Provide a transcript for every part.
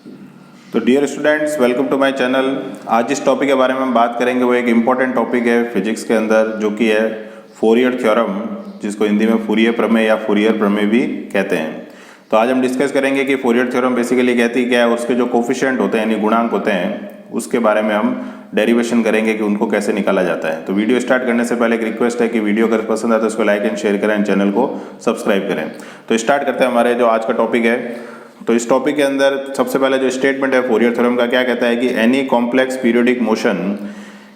तो dear students, welcome to my channel. आज जिस टॉपिक के बारे में हम बात करेंगे वो एक इम्पॉर्टेंट टॉपिक है फिजिक्स के अंदर, जो कि है फोरियर थ्योरम, जिसको हिंदी में फूरियर प्रमेय या फूरियर प्रमेय भी कहते हैं। तो आज हम डिस्कस करेंगे कि फोरियर थ्योरम बेसिकली कहती क्या है, उसके जो कोफिशिएंट होते हैं यानी गुणांक होते हैं उसके बारे में हम डेरिवेशन करेंगे कि उनको कैसे निकाला जाता है। तो वीडियो स्टार्ट करने से पहले एक रिक्वेस्ट है कि वीडियो अगर पसंद आए तो उसको लाइक एंड शेयर करें एंड चैनल को सब्सक्राइब करें। तो स्टार्ट करते हैं हमारे जो आज का टॉपिक है। तो इस टॉपिक के अंदर सबसे पहले जो स्टेटमेंट है फोरियर थ्योरम का, क्या कहता है कि any complex periodic motion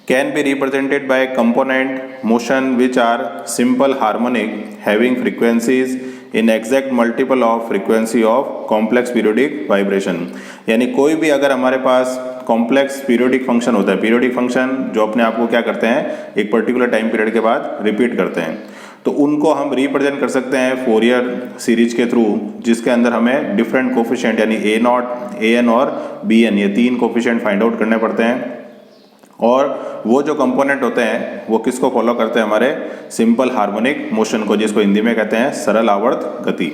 can be represented by component motion which are simple harmonic having frequencies in exact multiple of frequency of complex periodic vibration. यानी कोई भी अगर हमारे पास कॉम्प्लेक्स पीरियोडिक फंक्शन होता है, पीरियोडिक फंक्शन जो अपने आप को क्या करते हैं एक पर्टिकुलर टाइम पीरियड के बाद रिपीट करते हैं, तो उनको हम रिप्रेजेंट कर सकते हैं फोरियर सीरीज के थ्रू, जिसके अंदर हमें डिफरेंट कोफिशिएंट यानी ए नॉट, ए एन और बी एन, ये तीन कोफिशिएंट फाइंड आउट करने पड़ते हैं। और वो जो कंपोनेंट होते हैं वो किसको फॉलो करते हैं, हमारे सिंपल हार्मोनिक मोशन को, जिसको हिंदी में कहते हैं सरल आवर्त गति।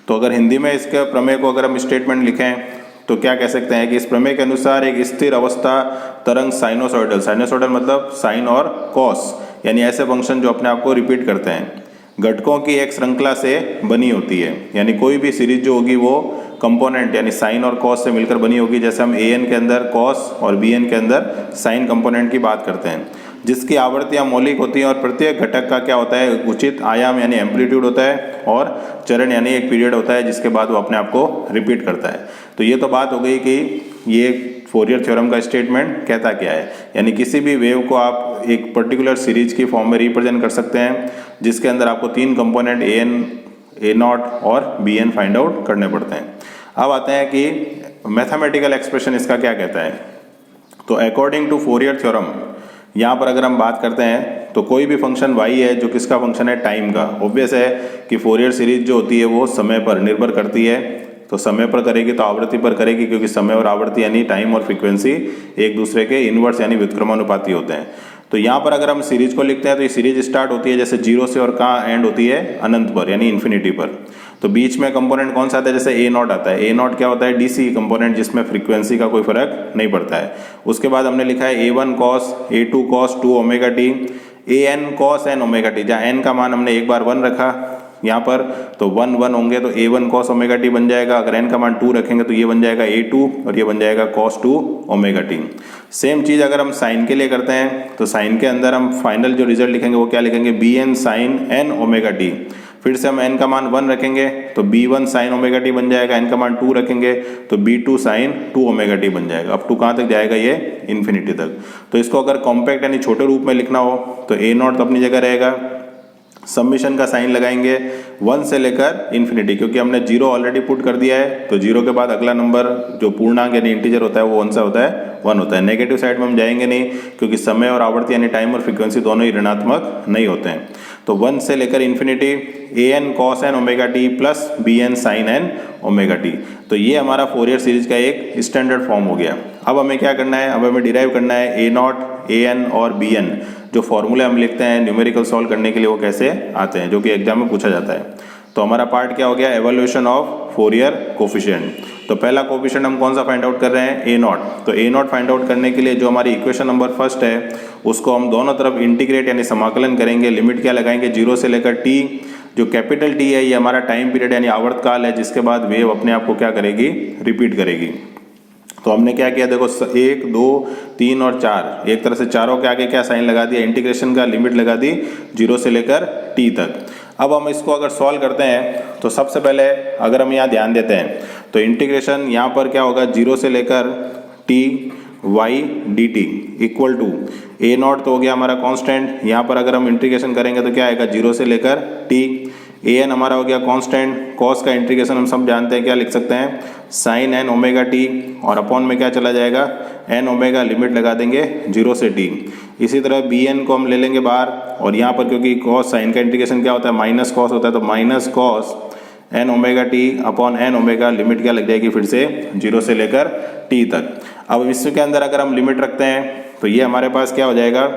तो अगर हिंदी में इसके प्रमेय को अगर हम स्टेटमेंट लिखें तो क्या कह सकते हैं कि इस प्रमेय के अनुसार एक स्थिर अवस्था तरंग साइनोसॉइडल, साइनोसॉइडल मतलब साइन और कॉस, यानी ऐसे फंक्शन जो अपने आप को रिपीट करते हैं, घटकों की एक श्रृंखला से बनी होती है। यानी कोई भी सीरीज जो होगी वो कंपोनेंट यानी साइन और कॉस से मिलकर बनी होगी। जैसे हम ए एन के अंदर कॉस और बी एन के अंदर साइन कंपोनेंट की बात करते हैं, जिसकी आवृत्तियां मौलिक होती हैं और प्रत्येक घटक का क्या होता है उचित आयाम यानी एम्पलीट्यूड होता है, और चरण यानी एक पीरियड होता है जिसके बाद वो अपने आप को रिपीट करता है। तो ये तो बात हो गई कि ये फोरियर थ्योरम का स्टेटमेंट कहता क्या है। यानी किसी भी वेव को आप एक पर्टिकुलर सीरीज की फॉर्म में रिप्रेजेंट कर सकते हैं, जिसके अंदर आपको तीन component A N, A nought और बी एन फाइंड आउट करने पड़ते हैं। अब आते हैं कि मैथमेटिकल एक्सप्रेशन इसका क्या कहता है। तो अकॉर्डिंग टू फोरियर थ्योरम, यहाँ पर अगर हम बात करते हैं तो कोई भी फंक्शन y है जो किसका फंक्शन है, टाइम का। ऑब्वियस है कि फोरियर सीरीज जो होती है वो समय पर निर्भर करती है, तो समय पर करेगी तो आवृत्ति पर करेगी, क्योंकि समय और आवृत्ति यानी टाइम और फ्रीक्वेंसी एक दूसरे के इनवर्स यानी व्युत्क्रमानुपाती होते हैं। तो यहाँ पर अगर हम सीरीज को लिखते हैं तो ये सीरीज स्टार्ट होती है जैसे जीरो से और कहाँ एंड होती है, अनंत पर यानी इन्फिनिटी पर। तो बीच में कंपोनेंट कौन सा आता है, जैसे ए नॉट आता है। ए नॉट क्या होता है, डीसी कंपोनेंट, जिसमें फ्रीक्वेंसी का कोई फर्क नहीं पड़ता है। उसके बाद हमने लिखा है A one cos, A two cos two omega T, A N cos N omega T, जहाँ एन का मान हमने एक बार वन रखा यहाँ पर, तो वन वन होंगे तो ए वन कॉस ओमेगा टी बन जाएगा। अगर एन का मान टू रखेंगे तो ये बन जाएगा ए टू और ये बन जाएगा cos two omega T. Same चीज़ अगर हम साइन के लिए करते हैं तो साइन के अंदर हम फाइनल जो रिजल्ट लिखेंगे वो क्या लिखेंगे, B N sine N omega T. फिर से हम एन का मान वन रखेंगे तो B one sine omega T बन जाएगा, एन का मान टू रखेंगे तो B two sine two omega T बन जाएगा। अब टू कहाँ तक जाएगा, ये इन्फिनिटी तक। तो इसको अगर कॉम्पैक्ट यानी छोटे रूप में लिखना हो तो ए नॉट तो अपनी जगह रहेगा, सबमिशन का साइन लगाएंगे वन से लेकर इन्फिनिटी, क्योंकि हमने जीरो ऑलरेडी पुट कर दिया है, तो जीरो के बाद अगला नंबर जो पूर्णांक यानी इंटीजर होता है वो कौन सा होता है, वन होता है। नेगेटिव साइड में हम जाएंगे नहीं, क्योंकि समय और आवृत्ति यानी टाइम और फ्रीक्वेंसी दोनों ही ऋणात्मक नहीं होते हैं। तो वन से लेकर infinity A N cos N omega T plus B N sine N omega T. तो ये हमारा फोरियर सीरीज का एक स्टैंडर्ड फॉर्म हो गया। अब हमें क्या करना है, अब हमें डिराइव करना है ए नॉट, ए एन और बी एन, जो फॉर्मूले हम लिखते हैं न्यूमेरिकल सॉल्व करने के लिए वो कैसे आते हैं, जो कि एग्जाम में पूछा जाता है। तो हमारा पार्ट क्या हो गया, एवोल्यूशन ऑफ फोरियर कोफिशिएंट। तो पहला कोफिशिएंट हम कौन सा फाइंड आउट कर रहे हैं, ए नॉट। तो ए नॉट फाइंड आउट करने के लिए जो हमारी इक्वेशन नंबर फर्स्ट है उसको हम दोनों तरफ इंटीग्रेट यानी समाकलन करेंगे। लिमिट क्या लगाएंगे, जीरो से लेकर टी। जो कैपिटल टी है ये हमारा टाइम पीरियड यानी आवर्तकाल है, जिसके बाद वेव अपने आप को क्या करेगी, रिपीट करेगी। तो हमने क्या किया, देखो एक दो तीन और चार, एक तरह से चारों के आगे क्या साइन लगा दिया, इंटीग्रेशन का लिमिट लगा दी जीरो से लेकर टी तक। अब हम इसको अगर सॉल्व करते हैं तो सबसे पहले अगर हम यहाँ ध्यान देते हैं तो इंटीग्रेशन यहाँ पर क्या होगा, जीरो से लेकर T Y D T equal to A nought तो हो गया हमारा कांस्टेंट। यहाँ पर अगर हम इंटीग्रेशन करेंगे तो क्या आएगा, जीरो से लेकर टी। ए एन हमारा हो गया कांस्टेंट, कॉस का इंटीग्रेशन हम सब जानते हैं क्या लिख सकते हैं, साइन एन ओमेगा टी, और अपॉन में क्या चला जाएगा, एन ओमेगा, लिमिट लगा देंगे जीरो से टी। इसी तरह बी एन को हम ले लेंगे बाहर, और यहाँ पर क्योंकि कॉस साइन का इंटीग्रेशन क्या होता है, माइनस कॉस होता है, तो minus cos N omega T upon N omega, limit क्या लग जाएगी फिर से जीरो से लेकर टी तक। अब इसके अंदर अगर हम लिमिट रखते हैं तो ये हमारे पास क्या हो जाएगा,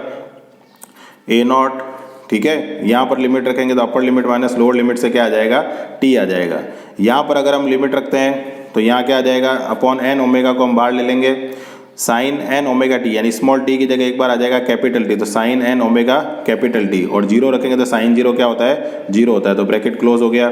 ए नॉट, ठीक है। यहाँ पर लिमिट रखेंगे तो upper limit minus lower limit से क्या आ जाएगा, टी आ जाएगा। यहाँ पर अगर हम लिमिट रखते हैं तो यहाँ क्या आ जाएगा, अपॉन एन ओमेगा को हम बाहर ले लेंगे, साइन एन ओमेगा टी यानी स्मॉल टी की जगह एक बार आ जाएगा कैपिटल टी, तो sine N omega capital T, और जीरो रखेंगे तो साइन जीरो क्या होता है, जीरो होता है, तो ब्रैकेट क्लोज हो गया।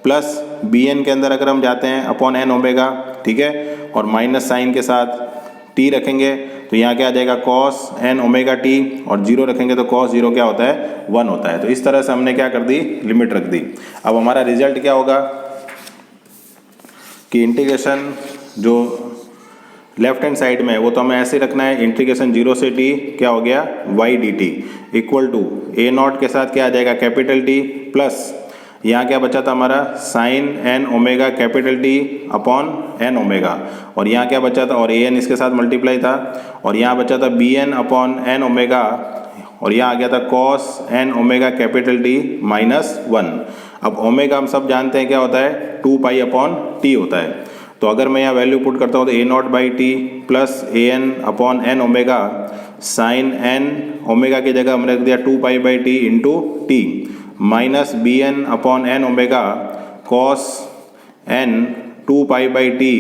प्लस बी एन के अंदर अगर हम जाते हैं अपॉन एन ओमेगा, ठीक है, और माइनस साइन के साथ टी रखेंगे तो यहाँ क्या आ जाएगा कॉस एन ओमेगा टी, और जीरो रखेंगे तो कॉस जीरो क्या होता है, 1 होता है। तो इस तरह से हमने क्या कर दी, लिमिट रख दी। अब हमारा रिजल्ट क्या होगा कि इंटीग्रेशन जो लेफ्ट हैंड साइड में है वो तो हमें ऐसे रखना है, इंटीग्रेशन 0 से टी क्या हो गया, Y D T equal to A nought के साथ क्या आ जाएगा कैपिटल टी, प्लस यहाँ क्या बचा था हमारा sine N omega capital T upon N omega, और यहाँ क्या बचा था, और ए एन इसके साथ मल्टीप्लाई था, और यहाँ बचा था B N upon N omega, और यहाँ आ गया था cos N omega capital T minus 1। अब ओमेगा हम सब जानते हैं क्या होता है, 2 पाई अपॉन टी होता है, तो अगर मैं यहाँ वैल्यू पुट करता हूँ तो ए nought by T plus A N upon N omega, sine N omega की जगह हमने रख दिया 2 pi by T into T, minus B N upon N omega cos N 2 pi by T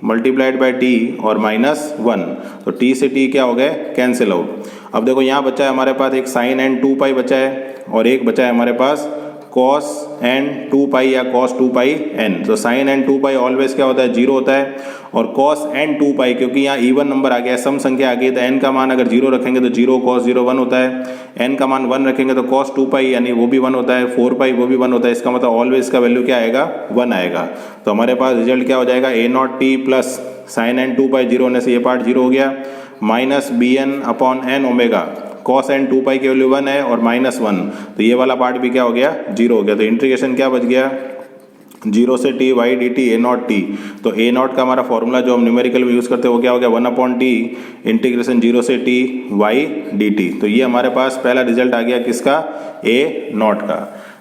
multiplied by T और minus 1, तो T से T क्या हो गए, कैंसिल आउट। अब देखो यहाँ बचा है हमारे पास एक साइन एन 2 पाई बचा है, और एक बचा है हमारे पास कॉस एन 2 पाई या कॉस 2 पाई एन। तो साइन एन 2 पाई ऑलवेज क्या होता है, 0 होता है, और कॉस एन 2 पाई क्योंकि यहाँ इवन नंबर आ गया है, सम संख्या आ गई, तो एन का मान अगर 0 रखेंगे तो 0 कॉस 0 1 होता है, एन का मान 1 रखेंगे तो कॉस 2 पाई यानी वो भी 1 होता है, 4 पाई वो भी 1 होता है, इसका मतलब ऑलवेज का वैल्यू क्या आएगा, 1 आएगा। तो हमारे पास रिजल्ट क्या हो जाएगा, A nought T plus sine N 2 pi 0 होने से ये पार्ट 0 हो गया, minus B N upon N omega cos N 2 pi की वैल्यू 1 है और माइनस 1, तो ये वाला पार्ट भी क्या हो गया, 0 हो गया। तो इंटीग्रेशन क्या बच गया, 0 से T Y D T A nought T, तो ए नॉट का हमारा फॉर्मूला जो हम न्यूमेरिकल में यूज़ करते हैं वो क्या हो गया, 1 अपॉन टी इंटीग्रेशन 0 से टी वाई डी टी। तो ये हमारे पास पहला रिजल्ट आ गया किसका, ए नॉट का।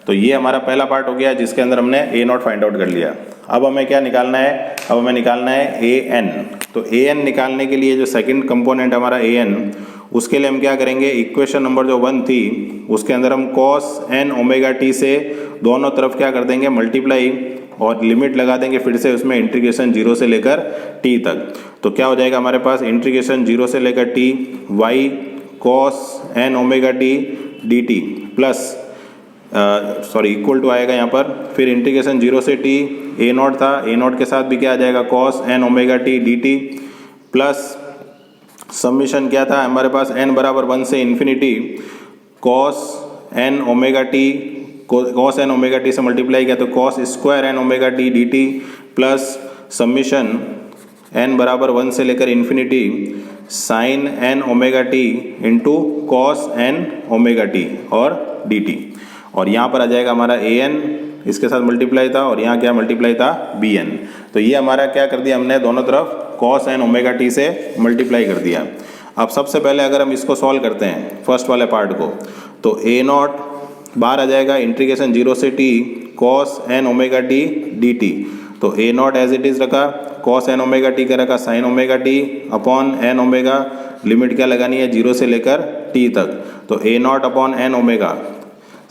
तो ये हमारा पहला पार्ट हो गया जिसके अंदर हमने ए नॉट फाइंड आउट कर लिया। अब हमें क्या निकालना है, अब हमें निकालना है ए एन। तो ए एन निकालने के लिए जो सेकंड कंपोनेंट हमारा ए एन, उसके लिए हम क्या करेंगे, इक्वेशन नंबर जो 1 थी उसके अंदर हम कॉस एन ओमेगा टी से दोनों तरफ क्या कर देंगे, मल्टीप्लाई, और लिमिट लगा देंगे फिर से उसमें इंटीग्रेशन 0 से लेकर टी तक। तो क्या हो जाएगा हमारे पास, इंटीग्रेशन 0 से लेकर T Y cos N omega T D T plus equal to आएगा यहाँ पर, फिर इंटीग्रेशन 0 से टी ए नॉट था, ए नॉट के साथ भी क्या आ जाएगा cos N omega T D T plus submission क्या था हमारे पास, n बराबर 1 से infinity cos N omega T से मल्टीप्लाई किया तो cos square N omega T D T plus submission n बराबर 1 से लेकर infinity sine N omega T into cos N omega T और डी टी, और यहाँ पर आ जाएगा हमारा ए एन, इसके साथ मल्टीप्लाई था, और यहाँ क्या मल्टीप्लाई था, बी एन। तो ये हमारा क्या कर दिया हमने, दोनों तरफ कॉस एन ओमेगा टी से मल्टीप्लाई कर दिया। अब सबसे पहले अगर हम इसको सॉल्व करते हैं फर्स्ट वाले पार्ट को, तो ए नॉट बाहर आ जाएगा, इंटीग्रेशन 0 से T cos N omega T D T, तो ए नॉट एज इट इज़ रखा, कॉस एन ओमेगा टी का रखा sine omega T upon N omega, limit क्या लगानी है 0 से लेकर टी तक, तो ए nought upon N omega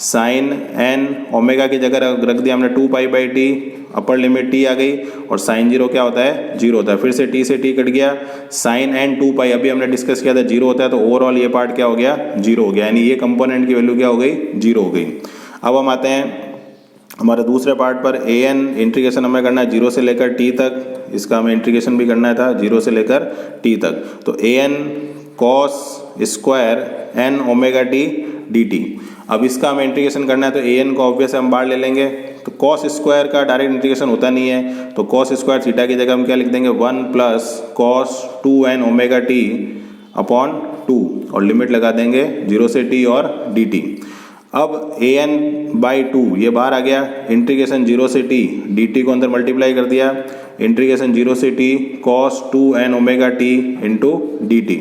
sine N omega की जगह रख दिया हमने 2 pi by t, upper limit t आ गई, और साइन 0 क्या होता है, 0 होता है, फिर से टी से टी कट गया, साइन एन 2 पाई अभी हमने डिस्कस किया था 0 होता है, तो ओवरऑल ये पार्ट क्या हो गया, 0 हो गया, यानी ये कंपोनेंट की वैल्यू क्या हो गई, 0 हो गई। अब हम आते हैं हमारे दूसरे पार्ट पर, ए एन इंटीग्रेशन हमें करना है 0 से लेकर टी तक, इसका हमें इंटीग्रेशन भी करना था 0 से लेकर टी तक, तो A N cos square N omega T D T. अब इसका हमें इंटीग्रेशन करना है तो ए एन को ऑब्वियस हम बाहर ले लेंगे, तो कॉस स्क्वायर का डायरेक्ट इंटीग्रेशन होता नहीं है, तो कॉस स्क्वायर थीटा की जगह हम क्या लिख देंगे, 1 plus cos 2 N omega T upon 2, और लिमिट लगा देंगे 0 से टी और डी टी। अब ए एन बाई 2 ये बाहर आ गया, इंटीग्रेशन 0 से टी डी टी को अंदर मल्टीप्लाई कर दिया, इंटीग्रेशन 0 से T cos 2 N omega T into D T,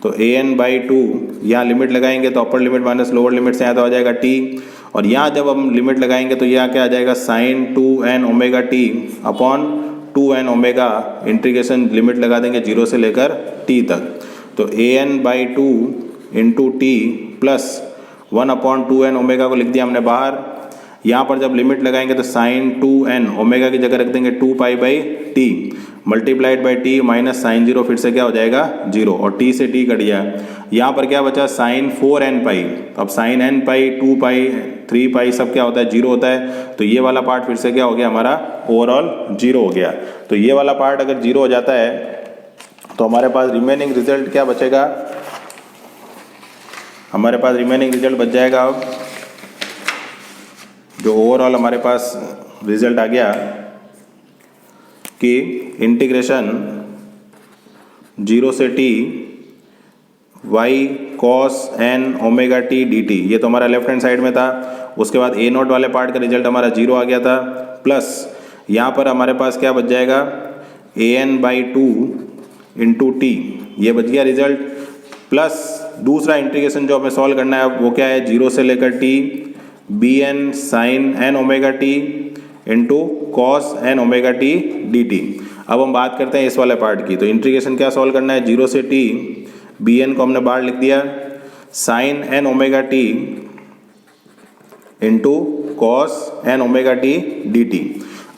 तो ए एन बाई 2 यहाँ लिमिट लगाएंगे तो upper limit minus lower limit से यहाँ तो आ जाएगा टी, और यहाँ जब हम लिमिट लगाएंगे तो यहाँ क्या आ जाएगा sine 2 N omega T upon 2 N omega, integration limit लगा देंगे 0 से लेकर टी तक, तो A N by 2 into t plus 1 upon 2 N omega को लिख दिया हमने बाहर, यहाँ पर जब लिमिट लगाएंगे तो साइन 2n ओमेगा की जगह रख देंगे 2 pi by T multiplied by T minus sine 0 फिर से क्या हो जाएगा 0 और टी से टी कट गया। यहाँ पर क्या बचा साइन 4n पाई। अब साइन n पाई 2 पाई 3 पाई सब क्या होता है 0 होता है। तो ये वाला पार्ट फिर से क्या हो गया हमारा ओवरऑल 0 हो गया। तो ये वाला पार्ट अगर 0 हो जाता है तो हमारे पास रिमेनिंग रिजल्ट क्या बचेगा, हमारे पास रिमेनिंग रिजल्ट बच जाएगा। अब जो ओवरऑल हमारे पास रिजल्ट आ गया कि इंटीग्रेशन 0 से t y cos n omega T D T, ये तो हमारा लेफ्ट हैंड साइड में था। उसके बाद a नॉट वाले पार्ट का रिजल्ट हमारा 0 आ गया था, प्लस यहाँ पर हमारे पास क्या बच जाएगा an बाई 2 इंटू टी, ये बच गया रिजल्ट। प्लस दूसरा इंटीग्रेशन जो हमें सॉल्व करना है वो क्या है 0 से लेकर t B N sine N omega T into cos N omega T D T. अब हम बात करते हैं इस वाले पार्ट की। तो इंटीग्रेशन क्या सॉल्व करना है 0 से t, बी एन को हमने बाहर लिख दिया, sine N omega T into cos N omega T D T.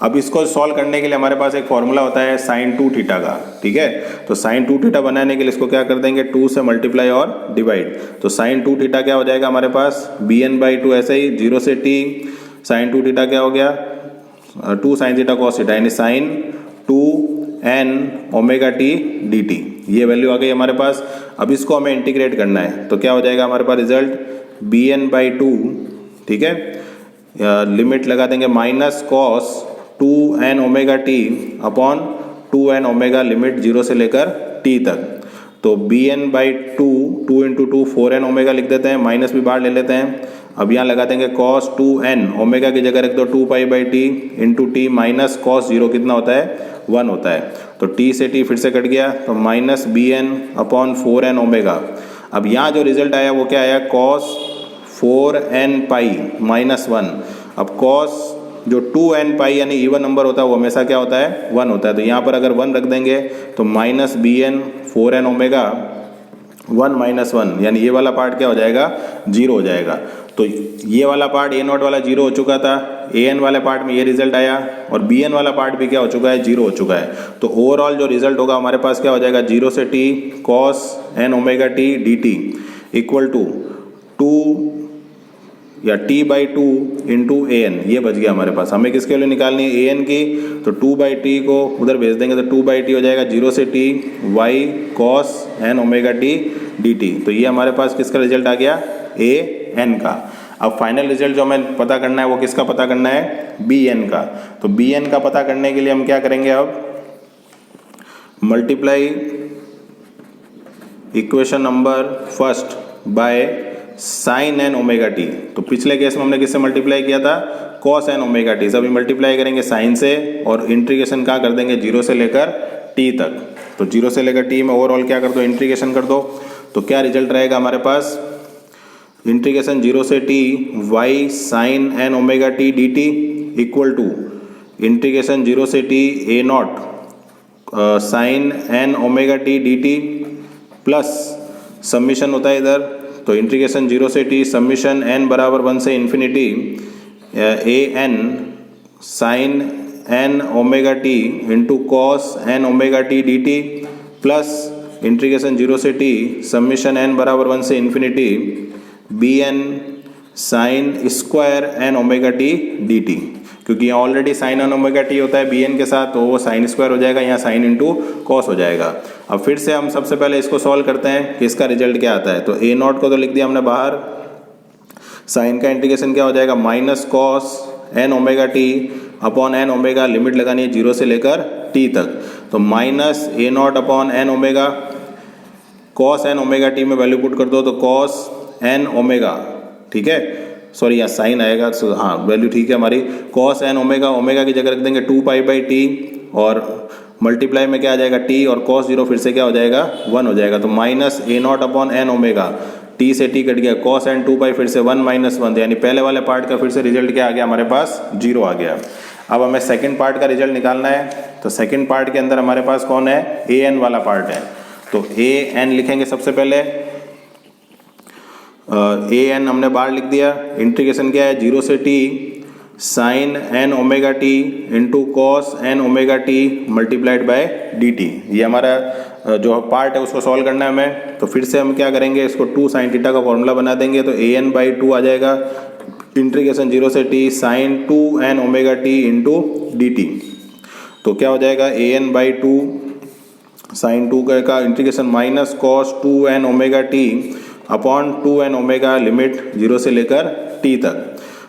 अब इसको सॉल्व करने के लिए हमारे पास एक फॉर्मूला होता है साइन 2 थीटा का, ठीक है। तो साइन 2 थीटा बनाने के लिए इसको क्या कर देंगे 2 से मल्टीप्लाई और डिवाइड। तो साइन 2 थीटा क्या हो जाएगा हमारे पास बी एन बाई 2, ऐसे ही 0 से टी साइन 2 थीटा क्या हो गया 2 साइन थीटा कॉस थीटा, यानी sine 2 N omega T D T. ये वैल्यू आ गई हमारे पास। अब इसको हमें इंटीग्रेट करना है तो क्या हो जाएगा हमारे पास रिजल्ट बी एन बाई 2, ठीक है, लिमिट लगा देंगे minus cos 2 N omega T upon 2 N omega limit 0 से लेकर t तक। तो B N by 2 into 2 4 N omega लिख देते हैं, माइनस भी बाहर ले लेते हैं। अब यहाँ लगा देंगे कॉस 2 एन ओमेगा की जगह रख दो 2 pi by T into T minus cos 0 कितना होता है 1 होता है। तो t से t फिर से कट गया तो minus B N upon 4 N omega. अब यहाँ जो रिजल्ट आया वो क्या आया कॉस 4 एन पाई माइनस 1। अब कॉस जो 2n पाई यानी इवन नंबर होता है वो हमेशा क्या होता है 1 होता है। तो यहाँ पर अगर 1 रख देंगे तो minus B N 4n omega 1 minus 1, यानी ये वाला पार्ट क्या हो जाएगा 0 हो जाएगा। तो ये वाला पार्ट a नॉट वाला 0 हो चुका था, an वाले पार्ट में ये रिजल्ट आया और bn वाला पार्ट भी क्या हो चुका है 0 हो चुका है। तो ओवरऑल जो रिजल्ट होगा हमारे पास क्या हो जाएगा 0 से t cos n omega T D T equal to 2 या t by 2 into A N, ये बच गया हमारे पास। हमें किसके लिए निकालनी है ए एन की, तो 2 बाई टी को उधर भेज देंगे तो 2 बाई टी हो जाएगा 0 से t Y cos N omega T D T. तो ये हमारे पास किसका रिजल्ट आ गया ए एन का। अब फाइनल रिजल्ट जो हमें पता करना है वो किसका पता करना है बी एन का। तो बी एन का पता करने के लिए हम क्या करेंगे अब multiply equation number first by sine N omega T. तो पिछले केस में हमने किससे मल्टीप्लाई किया था कॉस एन ओमेगा टी, अभी मल्टीप्लाई करेंगे साइन से और इंटीग्रेशन कहाँ कर देंगे 0 से लेकर t तक। तो 0 से लेकर t में ओवरऑल क्या कर दो इंटीग्रेशन कर दो। तो क्या रिजल्ट रहेगा हमारे पास इंटीग्रेशन 0 से t y sine N omega T D T equal to integration 0 से t a nought sine N omega T D T plus submission होता है इधर। तो इंटीग्रेशन 0 से t सबमिशन n बराबर 1 से इन्फिनिटी ए n sine N omega T into cos N omega T D T plus integration 0 से t summation n बराबर 1 से infinity b N sine square N omega T D t. क्योंकि यहाँ already sine N omega t होता है B N के साथ, तो वो साइन स्क्वायर हो जाएगा, यहाँ साइन इंटू कॉस हो जाएगा। अब फिर से हम सबसे पहले इसको सॉल्व करते हैं कि इसका रिजल्ट क्या आता है। तो ए नॉट को तो लिख दिया हमने बाहर, साइन का इंटीग्रेशन क्या हो जाएगा minus cos N omega T upon N omega, limit लगानी है 0 से लेकर t तक। तो minus A nought upon N omega, cos N omega T में वैल्यू पुट कर दो तो कॉस एन ओमेगा, ठीक है, सॉरी यहाँ साइन आएगा, हाँ वैल्यू ठीक है हमारी, कॉस एन ओमेगा, ओमेगा की जगह रख देंगे 2 पाई बाई टी और मल्टीप्लाई में क्या आ जाएगा t और कॉस 0 फिर से क्या हो जाएगा 1 हो जाएगा। तो minus A nought upon N omega, t से t कट गया, कॉस एन 2 पाई फिर से 1 माइनस 1, यानी पहले वाले पार्ट का फिर से रिजल्ट क्या आ गया हमारे पास 0 आ गया। अब हमें सेकंड पार्ट का रिजल्ट निकालना है। तो सेकंड पार्ट के अंदर हमारे पास कौन है ए एन वाला पार्ट है। तो ए एन लिखेंगे सबसे पहले, ए एन हमने बाहर लिख दिया, इंटीग्रेशन क्या है 0 से t sine N omega T into cos N omega T multiplied by D T. ये हमारा जो पार्ट है उसको सॉल्व करना है हमें। तो फिर से हम क्या करेंगे, इसको 2 साइन थीटा का फॉर्मूला बना देंगे। तो ए एन बाई 2 आ जाएगा, इंटीग्रेशन 0 से T sine 2 N omega T into D T. तो क्या हो जाएगा, ए एन बाई 2 साइन 2 का integration minus cos 2 N omega T upon 2 N omega limit 0 से लेकर टी तक।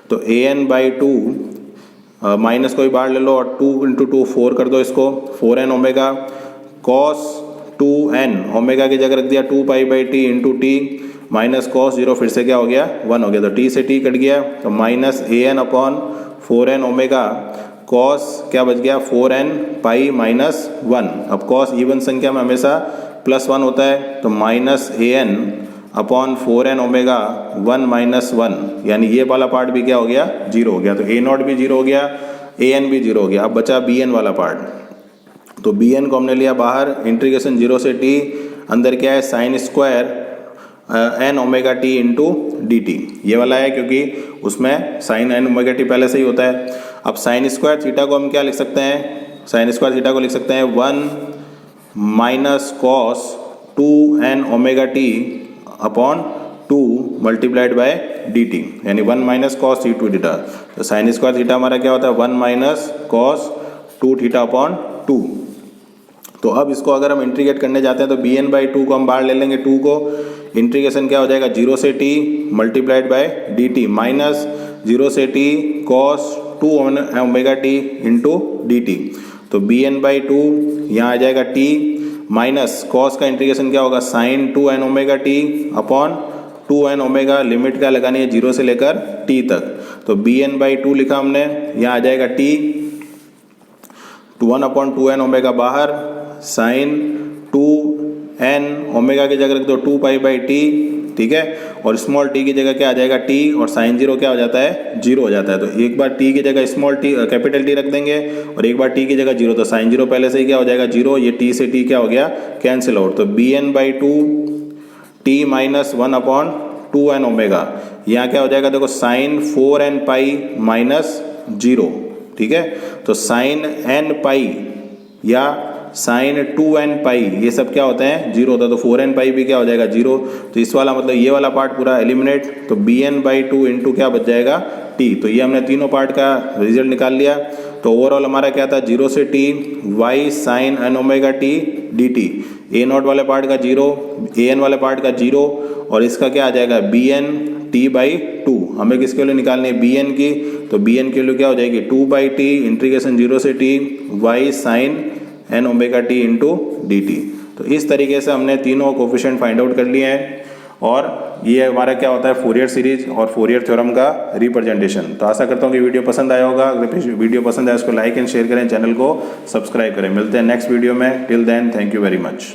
तो ए एन बाई 2 माइनस कोई बाहर ले लो और 2 इंटू 2 4 कर दो इसको, 4 N omega cos 2 N omega की जगह रख दिया 2 pi by T into T minus cos 0 फिर से क्या हो गया 1 हो गया। तो टी से टी कट गया, तो minus a N upon 4 N omega cos क्या बच गया 4 एन पाई माइनस 1। अब कॉस इवन संख्या में हमेशा प्लस 1 होता है, तो minus a N upon 4 N omega 1 minus 1, यानी ये वाला पार्ट भी क्या हो गया 0 हो गया। तो ए नॉट भी 0 हो गया, ए एन भी 0 हो गया। अब बचा बी एन वाला पार्ट। तो बी एन को हमने लिया बाहर, इंटीग्रेशन 0 से टी, अंदर क्या है sine square N omega T into D T. ये वाला है क्योंकि उसमें साइन एन ओमेगा टी पहले से ही होता है। अब साइन स्क्वायर थीटा को हम क्या लिख सकते हैं, साइन स्क्वायर थीटा को लिख सकते हैं 1 minus cos 2 N omega T upon 2 multiplied by D T, यानी 1 माइनस कॉस टी 2 थीटा। तो साइन स्क्वायर थीटा हमारा क्या होता है 1 माइनस कॉस 2 थीटा अपॉन 2। तो अब इसको अगर हम इंटीग्रेट करने जाते हैं तो बी एन बाई 2 को हम बाहर ले लेंगे, 2 को इंटीग्रेशन क्या हो जाएगा 0 से T multiplied by D T minus 0 से T cos 2 omega T into D T. तो बी एन बाई 2 यहाँ आ जाएगा टी माइनस कॉस का इंटीग्रेशन क्या होगा sine 2 N omega T upon 2 N omega, limit क्या लगानी है 0 से लेकर टी तक। तो बी एन बाई 2 लिखा हमने, यहाँ आ जाएगा टी 1 अपॉन 2 एन ओमेगा बाहर, साइन 2 एन ओमेगा की जगह रख दो 2 पाई बाई टी, ठीक है। और स्मॉल टी की जगह क्या आ जाएगा टी, और साइन 0 क्या हो जाता है 0 हो जाता है। तो एक बार टी की जगह स्मॉल टी कैपिटल टी रख देंगे और एक बार टी की जगह 0, तो साइन 0 पहले से ही क्या हो जाएगा 0, ये टी से टी क्या हो गया कैंसिल आउट। तो B N by 2 T minus 1 upon 2 N omega, यहाँ क्या हो जाएगा देखो साइन 4 एन पाई माइनस 0, ठीक है। तो साइन एन पाई या साइन 2 एन पाई ये सब क्या होते हैं 0 होता है। तो 4 एन पाई भी क्या हो जाएगा 0। तो इस वाला मतलब ये वाला पार्ट पूरा एलिमिनेट। तो बी एन बाई 2 इंटू क्या बच जाएगा टी। तो ये हमने तीनों पार्ट का रिजल्ट निकाल लिया। तो ओवरऑल हमारा क्या था 0 से T Y sine N omega T D T, A nought वाले पार्ट का 0, ए एन वाले पार्ट का 0, और इसका क्या आ जाएगा बी एन टी बाई 2। हमें किसके लिए निकालनी है बी एन की, तो बी एन के लिए क्या हो जाएगी 2 बाई टी इंटीग्रेशन 0 से T Y sine N omega T into D T. तो इस तरीके से हमने तीनों कोफिशिएंट फाइंड आउट कर लिए हैं, और ये हमारा क्या होता है फोरियर सीरीज और फोरियर थ्योरम का रिप्रेजेंटेशन। तो आशा करता हूँ कि वीडियो पसंद आया होगा। अगर वीडियो पसंद आया उसको लाइक एंड शेयर करें, चैनल को सब्सक्राइब करें। मिलते हैं नेक्स्ट वीडियो में। Till then thank you very much.